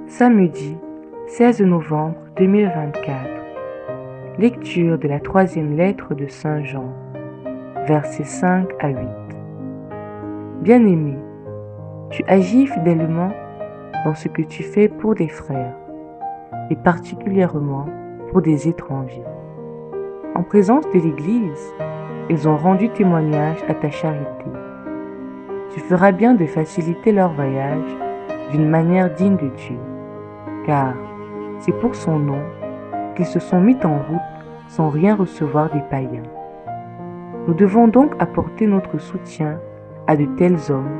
Samedi 16 novembre 2024. Lecture de la troisième lettre de Saint Jean, versets 5 à 8. Bien-aimé, tu agis fidèlement dans ce que tu fais pour des frères, et particulièrement pour des étrangers. En présence de l'Église, ils ont rendu témoignage à ta charité. Tu feras bien de faciliter leur voyage d'une manière digne de Dieu, car c'est pour son nom qu'ils se sont mis en route sans rien recevoir des païens. Nous devons donc apporter notre soutien à de tels hommes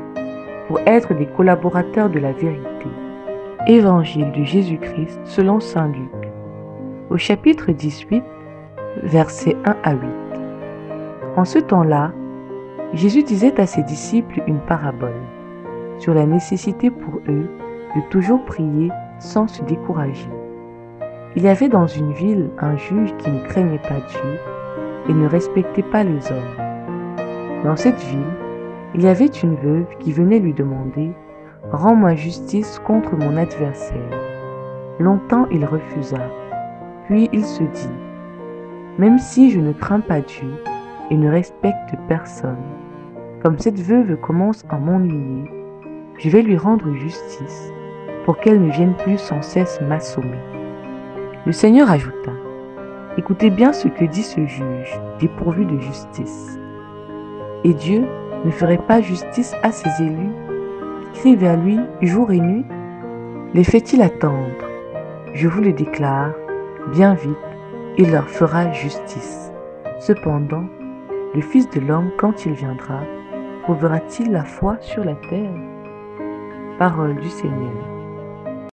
pour être des collaborateurs de la vérité. Évangile de Jésus-Christ selon saint Luc, au chapitre 18, versets 1 à 8. En ce temps-là, Jésus disait à ses disciples une parabole sur la nécessité pour eux de toujours prier sans se décourager. Il y avait dans une ville un juge qui ne craignait pas Dieu et ne respectait pas les hommes. Dans cette ville, il y avait une veuve qui venait lui demander « Rends-moi justice contre mon adversaire ». Longtemps il refusa, puis il se dit « Même si je ne crains pas Dieu et ne respecte personne, comme cette veuve commence à m'ennuyer, je vais lui rendre justice pour qu'elle ne vienne plus sans cesse m'assommer. » Le Seigneur ajouta, « Écoutez bien ce que dit ce juge, dépourvu de justice. Et Dieu ne ferait pas justice à ses élus, qui crient vers lui jour et nuit? Les fait-il attendre? Je vous le déclare, bien vite, il leur fera justice. Cependant, le Fils de l'homme, quand il viendra, trouvera-t-il la foi sur la terre? » Parole du Seigneur.